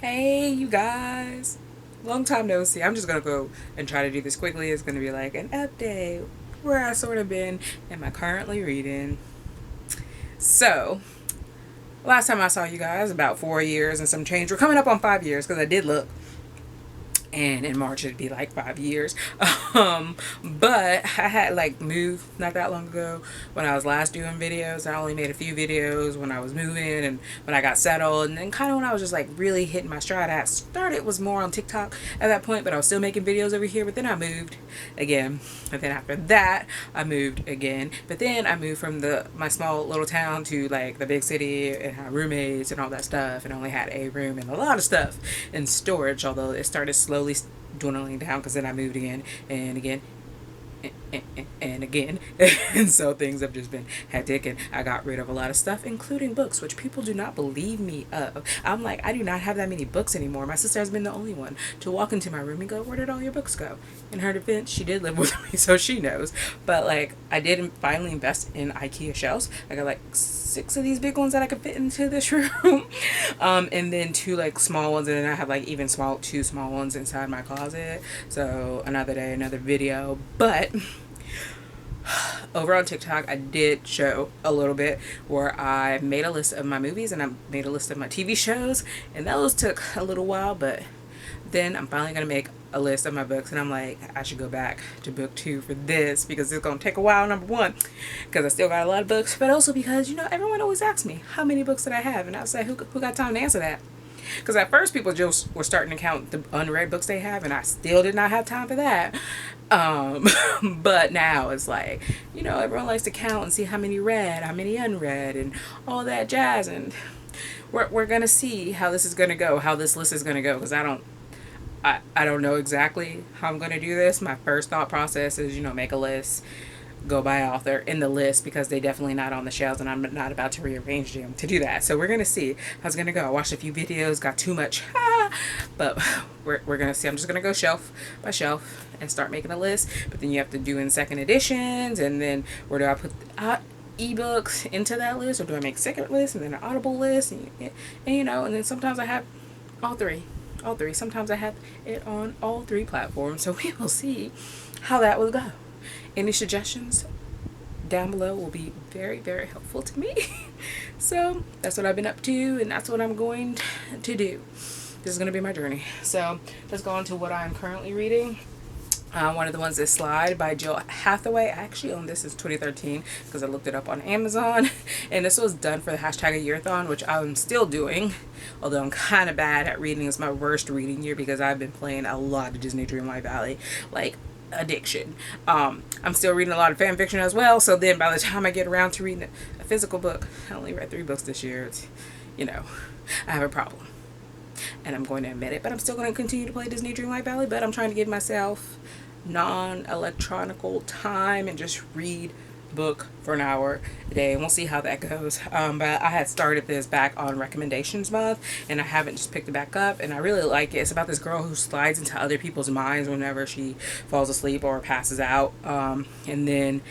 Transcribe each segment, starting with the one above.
Hey, you guys. Long time no see. I'm just going to go and try to do this quickly. It's going to be like an update where I sort of been. Am I currently reading? So, last time I saw you guys, about 4 years and some change. We're coming up on 5 years because I did look, and in March it'd be like 5 years. But I had like moved not that long ago when I was last doing videos. I only made a few videos when I was moving and when I got settled, and then kind of when I was just like really hitting my stride. I started was more on TikTok at that point, but I was still making videos over here. But then I moved again, and then after that I moved again. But then I moved from the my small little town to like the big city and had roommates and all that stuff, and only had a room and a lot of stuff in storage. Although it started slowly dwindling down because then I moved again and again and again. And so things have just been hectic, and I got rid of a lot of stuff, including books, which people do not believe me of. I'm like, I do not have that many books anymore. My sister has been the only one to walk into my room and go, where did all your books go? In her defense, she did live with me, so she knows. But like, I did finally invest in IKEA shelves. I got like 6 of these big ones that I could fit into this room. And then 2 like small ones, and then I have like even 2 small ones inside my closet. So another day, another video. But over on TikTok, I did show a little bit where I made a list of my movies and I made a list of my TV shows, and those took a little while, but then I'm finally gonna make a list of my books, and I'm like, I should go back to book 2 for this because it's gonna take a while. Number one, because I still got a lot of books, but also because everyone always asks me how many books did I have, and I say, who got time to answer that? Because at first people just were starting to count the unread books they have, and I still did not have time for that. But now it's like, everyone likes to count and see how many read, how many unread, and all that jazz. And we're gonna see how this is gonna go, how this list is gonna go, because I don't know exactly how I'm gonna do this. My first thought process is, make a list, go by author in the list, because they definitely not on the shelves, and I'm not about to rearrange them to do that. So we're gonna see how it's gonna go. I watched a few videos, got too much, but we're gonna see. I'm just gonna go shelf by shelf and start making a list. But then you have to do in second editions, and then where do I put ebooks into that list, or do I make second list and then an Audible list, and and then sometimes I have all three. Sometimes I have it on all 3 platforms. So we will see how that will go. Any suggestions down below will be very, very helpful to me. So that's what I've been up to, and that's what I'm going to do. This is going to be my journey. So let's go on to what I'm currently reading. One of the ones is Slide by Jill Hathaway. I actually own this since 2013 because I looked it up on Amazon. And this was done for the #Yearthon, which I'm still doing. Although I'm kind of bad at reading. It's my worst reading year because I've been playing a lot of Disney Dreamlight Valley. Like, addiction. I'm still reading a lot of fan fiction as well. So then by the time I get around to reading a physical book, I only read 3 books this year. It's, I have a problem. And I'm going to admit it. But I'm still going to continue to play Disney Dreamlight Valley. But I'm trying to give myself non-electronical time and just read book for an hour a day, and we'll see how that goes. But I had started this back on recommendations month, and I haven't just picked it back up, and I really like it. It's about this girl who slides into other people's minds whenever she falls asleep or passes out, and then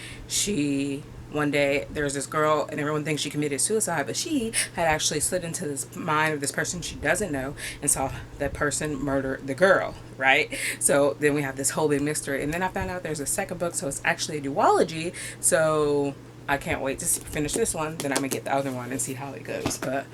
one day there's this girl and everyone thinks she committed suicide, but she had actually slid into this mind of this person she doesn't know and saw that person murder the girl, right? So then we have this whole big mystery, and then I found out there's a second book, so it's actually a duology. So I can't wait to finish this one. Then I'm gonna get the other one and see how it goes. But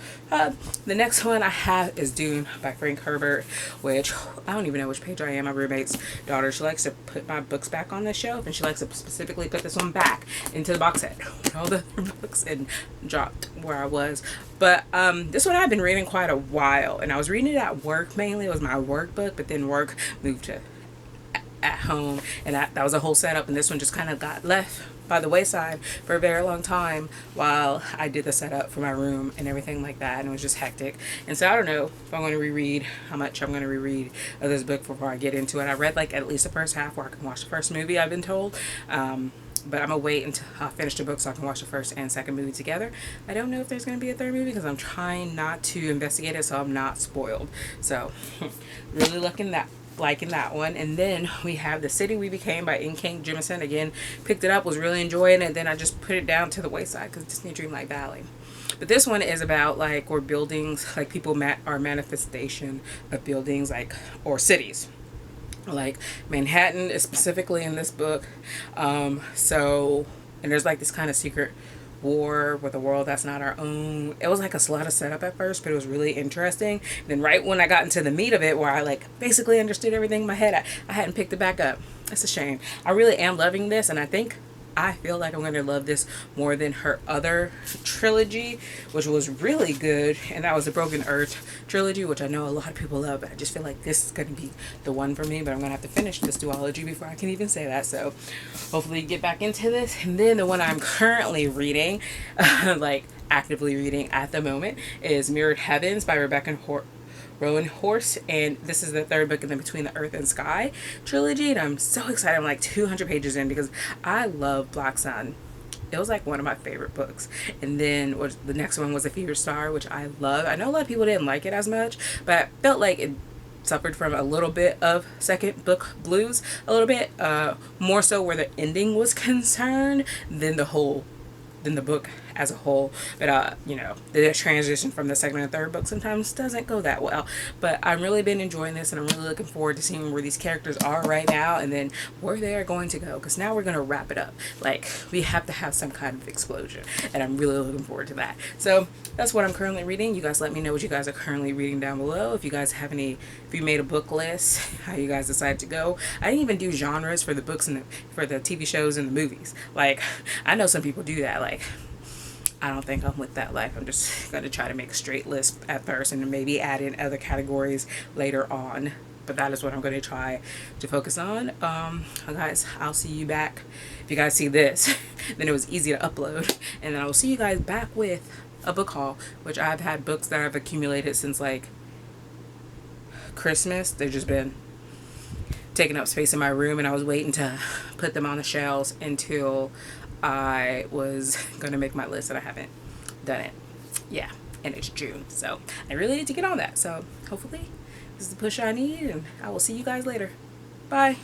the next one I have is Dune by Frank Herbert, which I don't even know which page I am. My roommate's daughter, she likes to put my books back on the shelf, and she likes to specifically put this one back into the box set with all the other books and dropped where I was. But this one I've been reading quite a while, and I was reading it at work mainly. It was my work book, but then work moved to at home, and that was a whole setup, and this one just kind of got left by the wayside for a very long time while I did the setup for my room and everything like that, and it was just hectic. And so I don't know if I'm going to reread, how much I'm going to reread of this book before I get into it. I read like at least the first half where I can watch the first movie, I've been told. But I'm going to wait until I finish the book so I can watch the first and second movie together. I don't know if there's going to be a third movie because I'm trying not to investigate it so I'm not spoiled. So really liking that one. And then we have The City We Became by N. King Jemisin. Again, picked it up, was really enjoying it, and then I just put it down to the wayside because Disney Dreamlight Valley. But this one is about like where buildings, like people are manifestation of buildings, like, or cities. Like Manhattan is specifically in this book. So, and there's like this kind of secret war with a world that's not our own. It was like a lot of setup at first, but it was really interesting. And then right when I got into the meat of it, where I like basically understood everything in my head, I hadn't picked it back up. It's a shame. I really am loving this, and I feel like I'm going to love this more than her other trilogy, which was really good. And that was the Broken Earth trilogy, which I know a lot of people love. But I just feel like this is going to be the one for me. But I'm going to have to finish this duology before I can even say that. So hopefully get back into this. And then the one I'm currently reading, like actively reading at the moment, is Mirrored Heavens by Rebecca Rowan Horse, and this is the third book in the Between the Earth and Sky trilogy, and I'm so excited. I'm like 200 pages in because I love Black Sun. It was like one of my favorite books. And then the next one was A Fever Star, which I love. I know a lot of people didn't like it as much, but I felt like it suffered from a little bit of second book blues, a little bit more so where the ending was concerned than the book as a whole. But you know, the transition from the second and third book sometimes doesn't go that well. But I've really been enjoying this, and I'm really looking forward to seeing where these characters are right now, and then where they are going to go, because now we're going to wrap it up. Like, we have to have some kind of explosion, and I'm really looking forward to that. So that's what I'm currently reading. You guys let me know what you guys are currently reading down below. If you guys have any, if you made a book list, how you guys decided to go. I didn't even do genres for the books and for the TV shows and the movies. Like, I know some people do that. Like, I don't think I'm with that life. I'm just going to try to make a straight list at first and maybe add in other categories later on. But that is what I'm going to try to focus on. Guys, I'll see you back. If you guys see this, then it was easy to upload. And then I will see you guys back with a book haul, which I've had books that I've accumulated since like Christmas. They've just been taking up space in my room, and I was waiting to put them on the shelves until I was going to make my list, and I haven't done it. Yeah, and it's June, so I really need to get on that. So hopefully this is the push I need, and I will see you guys later. Bye.